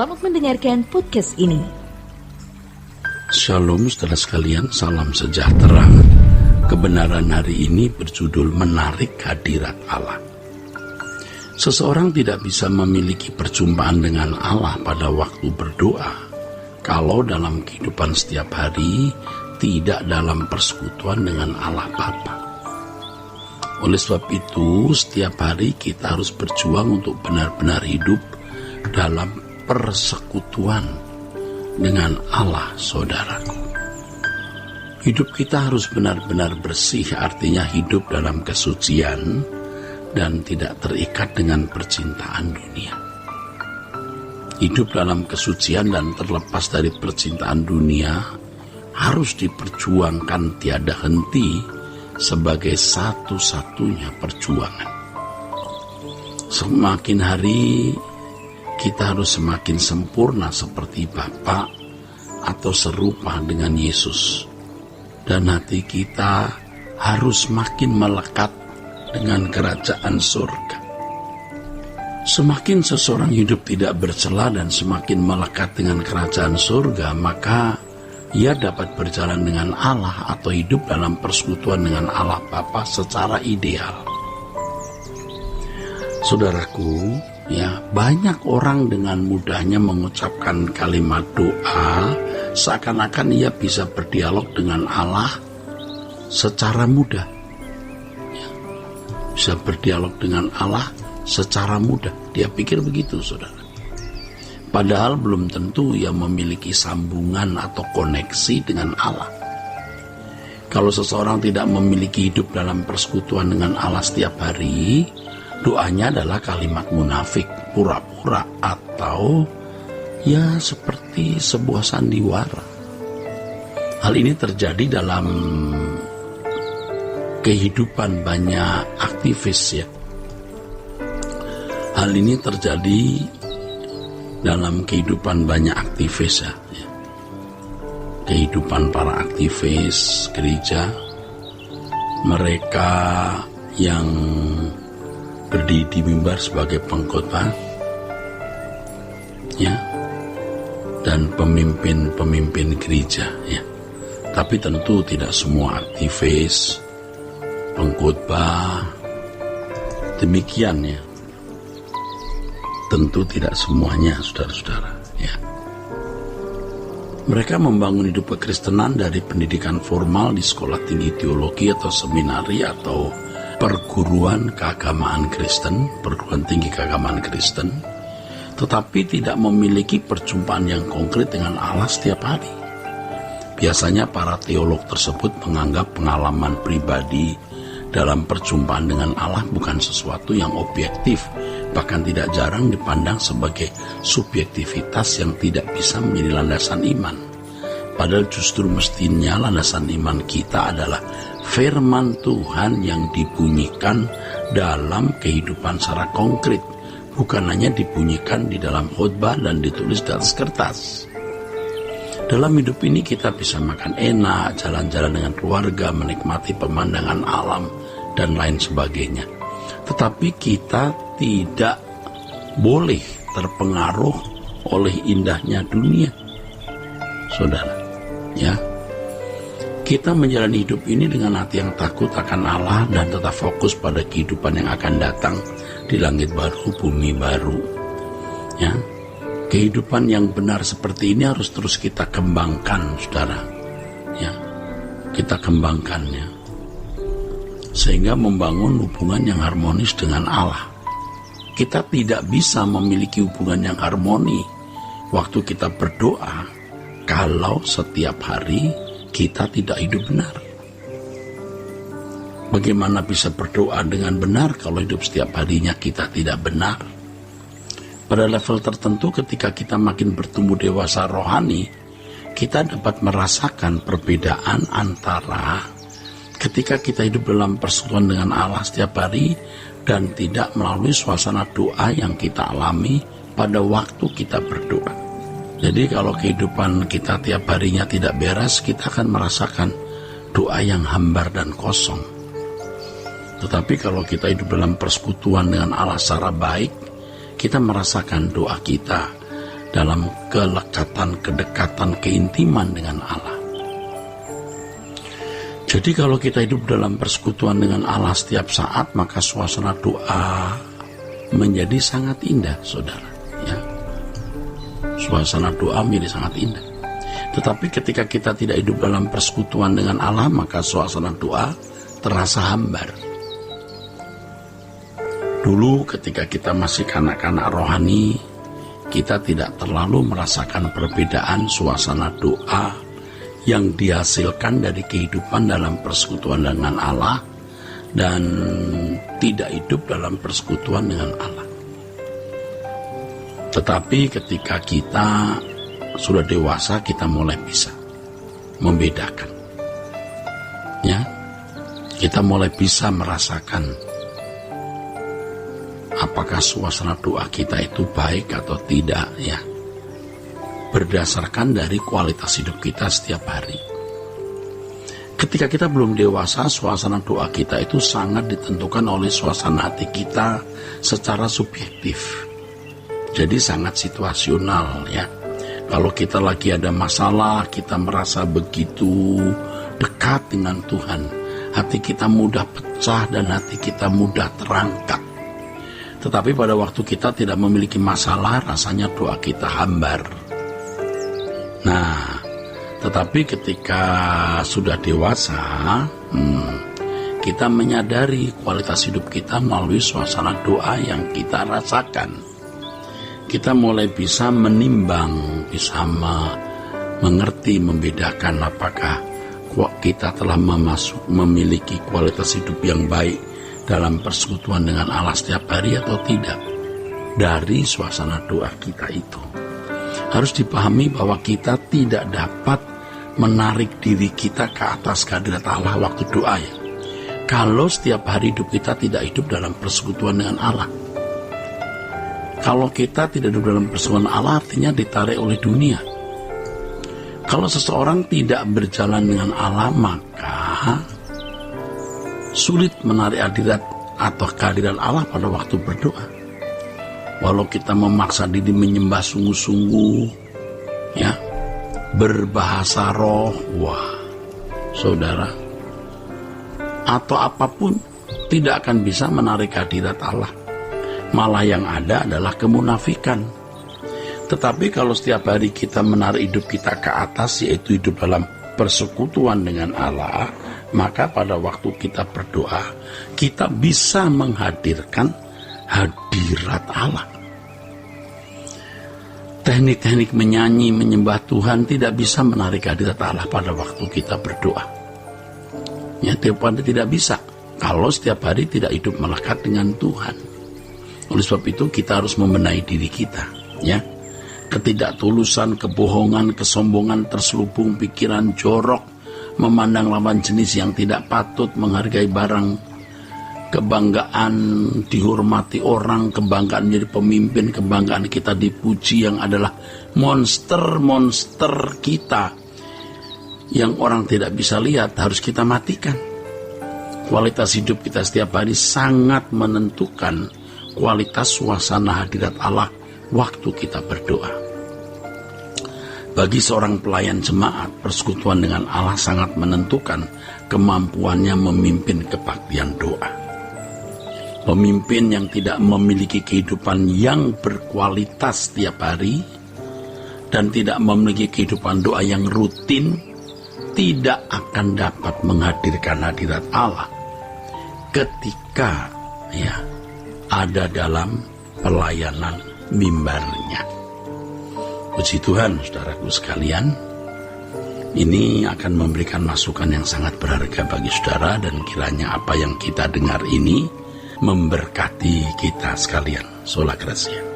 Selamat mendengarkan podcast ini. Shalom saudara sekalian, salam sejahtera. Kebenaran hari ini berjudul menarik hadirat Allah. Seseorang tidak bisa memiliki perjumpaan dengan Allah pada waktu berdoa kalau dalam kehidupan setiap hari tidak dalam persekutuan dengan Allah Bapa. Oleh sebab itu, setiap hari kita harus berjuang untuk benar-benar hidup dalam persekutuan dengan Allah, saudaraku. Hidup kita harus benar-benar bersih, artinya hidup dalam kesucian dan tidak terikat dengan percintaan dunia. Hidup dalam kesucian dan terlepas dari percintaan dunia harus diperjuangkan tiada henti sebagai satu-satunya perjuangan. Semakin hari kita harus semakin sempurna seperti Bapa atau serupa dengan Yesus. Dan hati kita harus makin melekat dengan kerajaan surga. Semakin seseorang hidup tidak bercela dan semakin melekat dengan kerajaan surga, maka ia dapat berjalan dengan Allah atau hidup dalam persekutuan dengan Allah Bapa secara ideal. Saudaraku, banyak orang dengan mudahnya mengucapkan kalimat doa seakan-akan ia bisa berdialog dengan Allah secara mudah. Bisa berdialog dengan Allah secara mudah. Dia pikir begitu, saudara. Padahal belum tentu ia memiliki sambungan atau koneksi dengan Allah. Kalau seseorang tidak memiliki hidup dalam persekutuan dengan Allah setiap hari, doanya adalah kalimat munafik, pura-pura, atau seperti sebuah sandiwara. Hal ini terjadi dalam kehidupan banyak aktivis, Hal ini terjadi dalam kehidupan banyak aktivis, Kehidupan para aktivis gereja, mereka yang berdiri di mimbar sebagai pengkhotbah, dan pemimpin-pemimpin gereja, Tapi tentu tidak semua aktivis, pengkhotbah demikian, Tentu tidak semuanya, saudara-saudara, Mereka membangun hidup kekristenan dari pendidikan formal di sekolah tinggi teologi atau seminari atau perguruan keagamaan Kristen, perguruan tinggi keagamaan Kristen, tetapi tidak memiliki perjumpaan yang konkret dengan Allah setiap hari. Biasanya para teolog tersebut menganggap pengalaman pribadi dalam perjumpaan dengan Allah bukan sesuatu yang objektif, bahkan tidak jarang dipandang sebagai subjektivitas yang tidak bisa menjadi landasan iman. Padahal justru mestinya landasan iman kita adalah firman Tuhan yang dibunyikan dalam kehidupan secara konkret, bukan hanya dibunyikan di dalam khotbah dan ditulis di atas kertas. Dalam hidup ini kita bisa makan enak, jalan-jalan dengan keluarga, menikmati pemandangan alam, dan lain sebagainya. Tetapi kita tidak boleh terpengaruh oleh indahnya dunia, saudara. Kita menjalani hidup ini dengan hati yang takut akan Allah dan tetap fokus pada kehidupan yang akan datang di langit baru, bumi baru. Kehidupan yang benar seperti ini harus terus kita kembangkan, saudara. Kita kembangkannya sehingga membangun hubungan yang harmonis dengan Allah. Kita tidak bisa memiliki hubungan yang harmoni waktu kita berdoa kalau setiap hari kita tidak hidup benar. Bagaimana bisa berdoa dengan benar kalau hidup setiap harinya kita tidak benar? Pada level tertentu, ketika kita makin bertumbuh dewasa rohani, kita dapat merasakan perbedaan antara ketika kita hidup dalam persekutuan dengan Allah setiap hari dan tidak melalui suasana doa yang kita alami pada waktu kita berdoa. Jadi kalau kehidupan kita tiap harinya tidak beres, kita akan merasakan doa yang hambar dan kosong. Tetapi kalau kita hidup dalam persekutuan dengan Allah secara baik, kita merasakan doa kita dalam kelekatan, kedekatan, keintiman dengan Allah. Jadi kalau kita hidup dalam persekutuan dengan Allah setiap saat, maka suasana doa menjadi sangat indah, saudara. Ya. Suasana doa menjadi sangat indah. Tetapi ketika kita tidak hidup dalam persekutuan dengan Allah, maka suasana doa terasa hambar. Dulu ketika kita masih kanak-kanak rohani, kita tidak terlalu merasakan perbedaan suasana doa yang dihasilkan dari kehidupan dalam persekutuan dengan Allah dan tidak hidup dalam persekutuan dengan Allah. Tetapi ketika kita sudah dewasa, kita mulai bisa membedakan. Ya, kita mulai bisa merasakan apakah suasana doa kita itu baik atau tidak, ya. Berdasarkan dari kualitas hidup kita setiap hari. Ketika kita belum dewasa, suasana doa kita itu sangat ditentukan oleh suasana hati kita secara subjektif. Jadi sangat situasional, ya. Kalau kita lagi ada masalah, kita merasa begitu dekat dengan Tuhan. Hati kita mudah pecah dan hati kita mudah terangkat. Tetapi pada waktu kita tidak memiliki masalah, rasanya doa kita hambar. Nah, tetapi ketika sudah dewasa, kita menyadari kualitas hidup kita melalui suasana doa yang kita rasakan. Kita mulai bisa menimbang, bisa mengerti, membedakan apakah kita telah memiliki kualitas hidup yang baik dalam persekutuan dengan Allah setiap hari atau tidak. Dari suasana doa kita itu harus dipahami bahwa kita tidak dapat menarik diri kita ke atas kehadirat Allah waktu doa, ya. Kalau setiap hari hidup kita tidak hidup dalam persekutuan dengan Allah. Kalau kita tidak hidup dalam persekutuan Allah, artinya ditarik oleh dunia. Kalau seseorang tidak berjalan dengan Allah, maka sulit menarik hadirat atau kehadiran Allah pada waktu berdoa. Walau kita memaksa diri menyembah sungguh-sungguh, ya, berbahasa roh, wah, saudara, atau apapun, tidak akan bisa menarik hadirat Allah. Malah yang ada adalah kemunafikan. Tetapi kalau setiap hari kita menarik hidup kita ke atas, yaitu hidup dalam persekutuan dengan Allah, maka pada waktu kita berdoa, kita bisa menghadirkan hadirat Allah. Teknik-teknik menyanyi, menyembah Tuhan tidak bisa menarik hadirat Allah pada waktu kita berdoa. Ya, tidak bisa kalau setiap hari tidak hidup melekat dengan Tuhan. Oleh sebab itu kita harus membenahi diri kita, ya. Ketidaktulusan, kebohongan, kesombongan, terselubung pikiran jorok, memandang lawan jenis yang tidak patut, menghargai barang, kebanggaan dihormati orang, kebanggaan menjadi pemimpin, kebanggaan kita dipuji yang adalah monster-monster kita yang orang tidak bisa lihat, harus kita matikan. Kualitas hidup kita setiap hari sangat menentukan kualitas suasana hadirat Allah waktu kita berdoa. Bagi seorang pelayan jemaat, persekutuan dengan Allah sangat menentukan kemampuannya memimpin kebaktian doa. Pemimpin yang tidak memiliki kehidupan yang berkualitas setiap hari dan tidak memiliki kehidupan doa yang rutin tidak akan dapat menghadirkan hadirat Allah ketika, ya, ada dalam pelayanan mimbarnya. Puji Tuhan, saudaraku sekalian, ini akan memberikan masukan yang sangat berharga bagi saudara, dan kiranya apa yang kita dengar ini memberkati kita sekalian. Sola Gracia.